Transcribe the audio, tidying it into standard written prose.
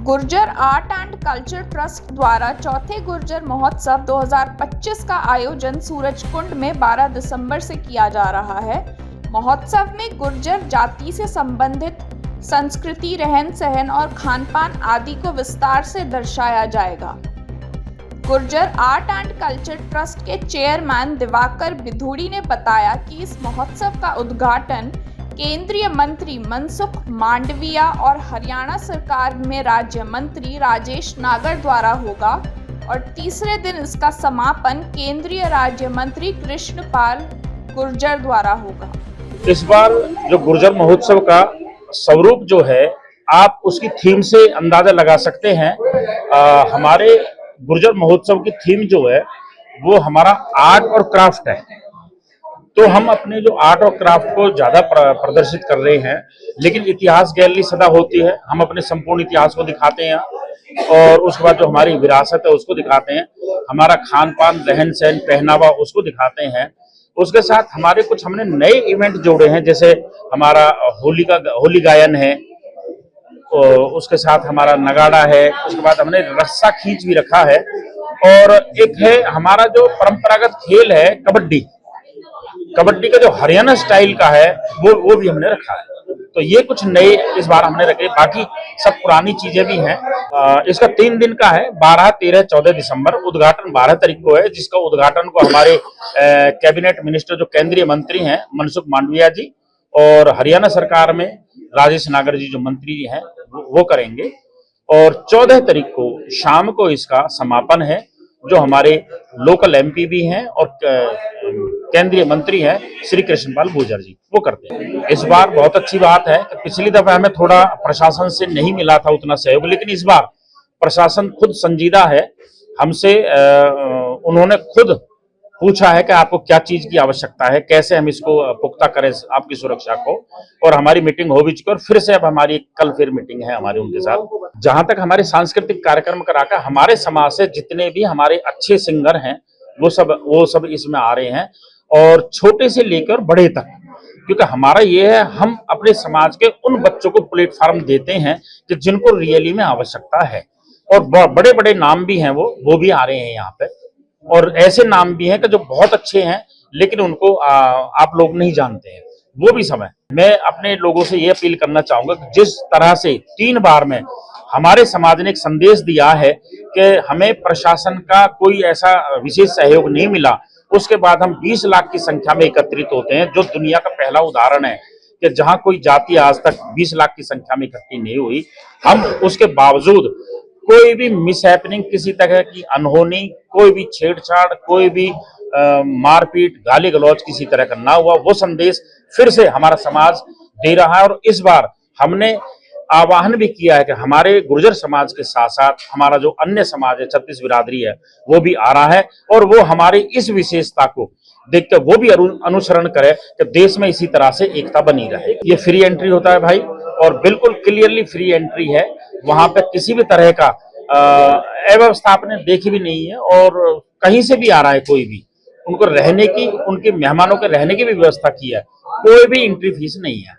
Gurjar art and culture trust द्वारा चौथे गुर्जर महोत्सव 2025 का आयोजन सूरजकुंड में 12 दिसंबर से किया जा रहा है। महोत्सव में गुर्जर जाति से संबंधित संस्कृति, रहन सहन और खान पान आदि को विस्तार से दर्शाया जाएगा। Gurjar art and culture trust के चेयरमैन दिवाकर बिधूड़ी ने बताया कि इस महोत्सव का उद्घाटन केंद्रीय मंत्री मनसुख मांडविया और हरियाणा सरकार में राज्य मंत्री राजेश नागर द्वारा होगा और तीसरे दिन इसका समापन केंद्रीय राज्य मंत्री कृष्णपाल गुर्जर द्वारा होगा। इस बार जो गुर्जर महोत्सव का स्वरूप जो है, आप उसकी थीम से अंदाजा लगा सकते हैं। हमारे गुर्जर महोत्सव की थीम जो है वो हमारा आर्ट और क्राफ्ट है। तो हम अपने जो आर्ट और क्राफ्ट को ज्यादा प्रदर्शित कर रहे हैं, लेकिन इतिहास गैलरी सदा होती है। हम अपने संपूर्ण इतिहास को दिखाते हैं और उसके बाद जो हमारी विरासत है उसको दिखाते हैं। हमारा खान पान, रहन सहन, पहनावा उसको दिखाते हैं। उसके साथ हमारे कुछ हमने नए इवेंट जोड़े हैं, जैसे हमारा होली गायन है, उसके साथ हमारा नगाड़ा है। उसके बाद हमने रस्सा खींच भी रखा है और एक है हमारा जो परंपरागत खेल है कबड्डी का जो हरियाणा स्टाइल का है वो भी हमने रखा है। तो ये कुछ नए इस बार हमने रखे, बाकी सब पुरानी चीजें भी हैं। इसका 3 दिन का है, 12, 13, 14 दिसंबर। उद्घाटन 12 तारीख को है, जिसका उद्घाटन को हमारे कैबिनेट मिनिस्टर जो केंद्रीय मंत्री हैं मनसुख मांडविया जी और हरियाणा सरकार में राजेश नागर जी जो मंत्री हैं वो करेंगे। और 14 तारीख को शाम को इसका समापन है, जो हमारे लोकल एमपी भी हैं और केंद्रीय मंत्री हैं श्री कृष्णपाल गुर्जर जी, वो करते हैं। इस बार बहुत अच्छी बात है कि पिछली दफा हमें थोड़ा प्रशासन से नहीं मिला था उतना सहयोग, लेकिन इस बार प्रशासन खुद संजीदा है हमसे। उन्होंने खुद पूछा है कि आपको क्या चीज की आवश्यकता है, कैसे हम इसको पुख्ता करें आपकी सुरक्षा को, और हमारी मीटिंग हो भी चुकी है और फिर से अब हमारी कल फिर मीटिंग है हमारी उनके साथ। जहां तक हमारे सांस्कृतिक कार्यक्रम कराकर हमारे समाज से जितने भी हमारे अच्छे सिंगर हैं वो सब इसमें आ रहे हैं, और छोटे से लेकर बड़े तक। क्योंकि हमारा ये है, हम अपने समाज के उन बच्चों को प्लेटफॉर्म देते हैं कि जिनको रियली में आवश्यकता है, और बड़े बड़े नाम भी हैं वो भी आ रहे हैं यहाँ पे, और ऐसे नाम भी हैं कि जो बहुत अच्छे हैं लेकिन उनको आप लोग नहीं जानते हैं, वो भी समय। मैं अपने लोगों से ये अपील करना चाहूंगा कि जिस तरह से 3 बार में हमारे समाज ने एक संदेश दिया है कि हमें प्रशासन का कोई ऐसा विशेष सहयोग नहीं मिला, उसके बाद हम 20 लाख की संख्या में एकत्रित होते हैं, जो दुनिया का पहला उदाहरण है कि जहां कोई जाति आज तक 20 लाख की संख्या में इकट्ठी नहीं हुई। हम उसके बावजूद कोई भी मिसहैपनिंग, किसी तरह की अनहोनी, कोई भी छेड़छाड़, कोई भी मारपीट, गाली गलौज किसी तरह का ना हुआ, वो संदेश फिर से हमारा समाज दे रहा है। और इस बार हमने आह्वान भी किया है कि हमारे गुर्जर समाज के साथ साथ हमारा जो अन्य समाज है, 36 बिरादरी है, वो भी आ रहा है, और वो हमारी इस विशेषता को देखकर वो भी अनुसरण करे कि देश में इसी तरह से एकता बनी रहे। ये फ्री एंट्री होता है भाई, और बिल्कुल क्लियरली फ्री एंट्री है। वहां पे किसी भी तरह का अव्यवस्था आपने देखी भी नहीं है, और कहीं से भी आ रहा है कोई भी, उनको रहने की, उनके मेहमानों के रहने की भी व्यवस्था की है। कोई भी एंट्री फीस नहीं है।